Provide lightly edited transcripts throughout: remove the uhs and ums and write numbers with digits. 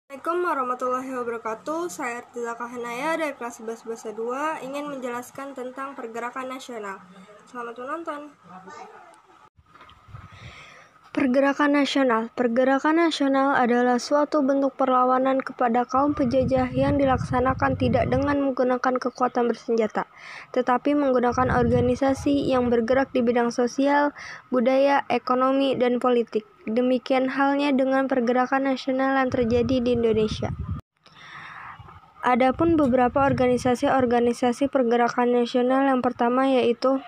Assalamualaikum warahmatullahi wabarakatuh. Saya Artiza Kahanaya dari kelas 11 bahasa 2 ingin menjelaskan tentang pergerakan nasional. Selamat menonton. Pergerakan nasional. Pergerakan nasional adalah suatu bentuk perlawanan kepada kaum penjajah yang dilaksanakan tidak dengan menggunakan kekuatan bersenjata, tetapi menggunakan organisasi yang bergerak di bidang sosial, budaya, ekonomi, dan politik. Demikian halnya dengan pergerakan nasional yang terjadi di Indonesia. Adapun beberapa organisasi pergerakan nasional, yang pertama yaitu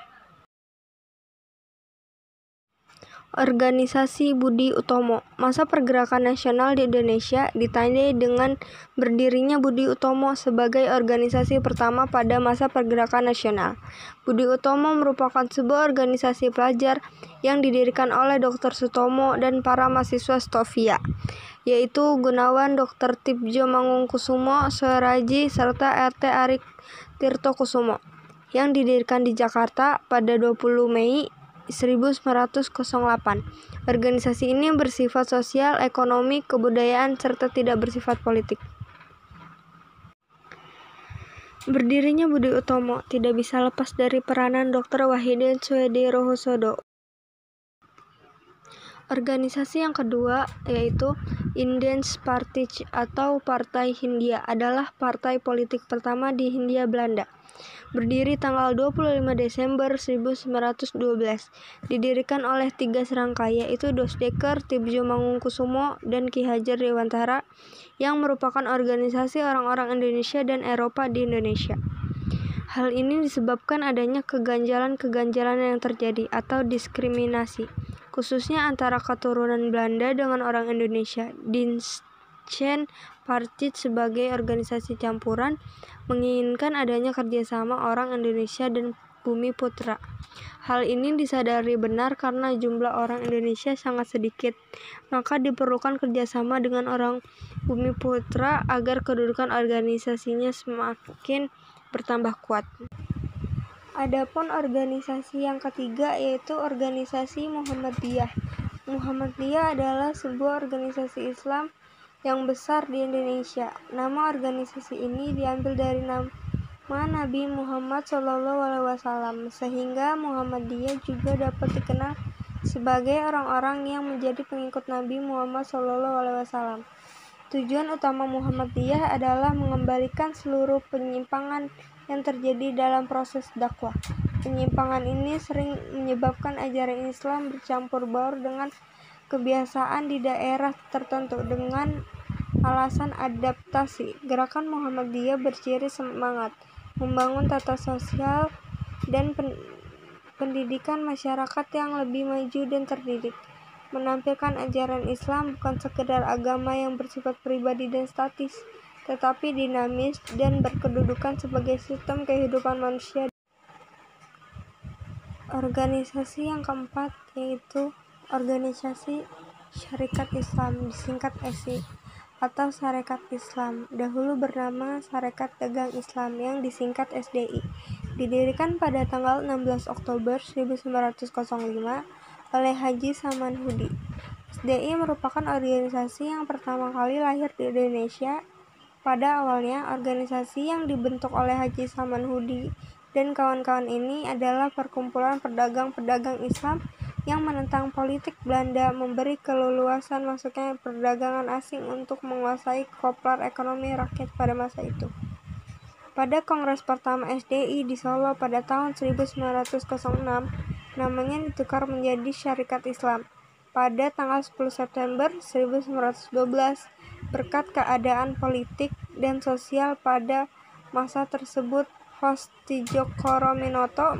Organisasi Budi Utomo. Masa pergerakan nasional di Indonesia ditandai dengan berdirinya Budi Utomo sebagai organisasi pertama pada masa pergerakan nasional. Budi Utomo merupakan sebuah organisasi pelajar yang didirikan oleh Dr. Sutomo dan para mahasiswa Stovia, yaitu Gunawan, Dr. Tibjo Mangunkusumo, Soeraji, serta RT Arik Tirtokusumo, yang didirikan di Jakarta pada 20 Mei 1908. Organisasi ini bersifat sosial, ekonomi, kebudayaan, serta tidak bersifat politik. Berdirinya Budi Utomo tidak bisa lepas dari peranan Dr. Wahidin Soedirohosodo. Organisasi yang kedua yaitu Indiens Partij atau Partai Hindia adalah partai politik pertama di Hindia Belanda. Berdiri tanggal 25 Desember 1912. Didirikan oleh 3 serangkai yaitu Dosdeker, Tibjo Mangunkusumo, dan Ki Hajar Dewantara, yang merupakan organisasi orang-orang Indonesia dan Eropa di Indonesia. Hal ini disebabkan adanya keganjalan-keganjalan yang terjadi atau diskriminasi, khususnya antara keturunan Belanda dengan orang Indonesia. Diensten Partij sebagai organisasi campuran menginginkan adanya kerjasama orang Indonesia dan Bumi Putra. Hal ini disadari benar karena jumlah orang Indonesia sangat sedikit, maka diperlukan kerjasama dengan orang Bumi Putra agar kedudukan organisasinya semakin bertambah kuat. Adapun organisasi yang ketiga yaitu organisasi Muhammadiyah. Muhammadiyah adalah sebuah organisasi Islam yang besar di Indonesia. Nama organisasi ini diambil dari nama Nabi Muhammad SAW, sehingga Muhammadiyah juga dapat dikenal sebagai orang-orang yang menjadi pengikut Nabi Muhammad SAW. Tujuan utama Muhammadiyah adalah mengembalikan seluruh penyimpangan yang terjadi dalam proses dakwah. Penyimpangan ini sering menyebabkan ajaran Islam bercampur baur dengan kebiasaan di daerah tertentu dengan alasan adaptasi. Gerakan Muhammadiyah berciri semangat membangun tata sosial dan pendidikan masyarakat yang lebih maju dan terdidik, menampilkan ajaran Islam bukan sekedar agama yang bersifat pribadi dan statis, tetapi dinamis dan berkedudukan sebagai sistem kehidupan manusia. Organisasi yang keempat yaitu Organisasi Syarikat Islam, disingkat SI, atau Sarekat Islam, dahulu bernama Sarekat Dagang Islam yang disingkat SDI. Didirikan pada tanggal 16 Oktober 1905 oleh Haji Saman Hudi. SDI merupakan organisasi yang pertama kali lahir di Indonesia. Pada awalnya, organisasi yang dibentuk oleh Haji Saman Hudi dan kawan-kawan ini adalah perkumpulan pedagang-pedagang Islam yang menentang politik Belanda memberi keleluasan masuknya perdagangan asing untuk menguasai koplar ekonomi rakyat pada masa itu. Pada Kongres pertama SDI di Solo pada tahun 1906, namanya ditukar menjadi Syarikat Islam. Pada tanggal 10 September 1912, berkat keadaan politik dan sosial pada masa tersebut, Hostijokoro-Minoto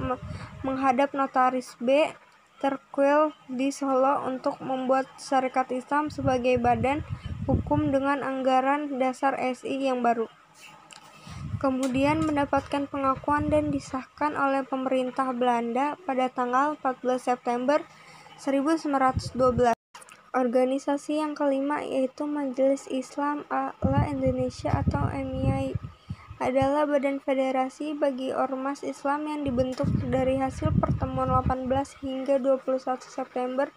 menghadap Notaris B. Terquil di Solo untuk membuat Syarikat Islam sebagai badan hukum dengan anggaran dasar SI yang baru. Kemudian mendapatkan pengakuan dan disahkan oleh pemerintah Belanda pada tanggal 14 September 1912. Organisasi yang kelima yaitu Majelis Islam ala Indonesia atau MII adalah badan federasi bagi ormas Islam yang dibentuk dari hasil pertemuan 18 hingga 21 September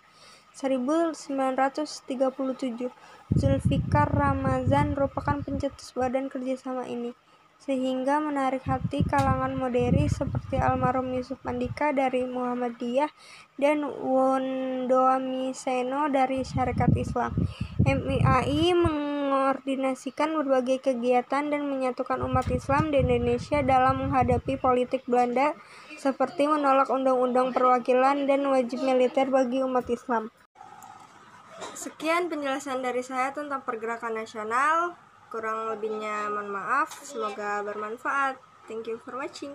1937. Zulfikar Ramazan merupakan pencetus badan kerjasama ini, sehingga menarik hati kalangan moderi seperti almarhum Yusuf Andika dari Muhammadiyah dan Wondoamiseno dari Syarikat Islam. MIAI mengordinasikan berbagai kegiatan dan menyatukan umat Islam di Indonesia dalam menghadapi politik Belanda, seperti menolak undang-undang perwakilan dan wajib militer bagi umat Islam. Sekian penjelasan dari saya tentang pergerakan nasional. Kurang lebihnya mohon maaf. Semoga bermanfaat. Thank you for watching.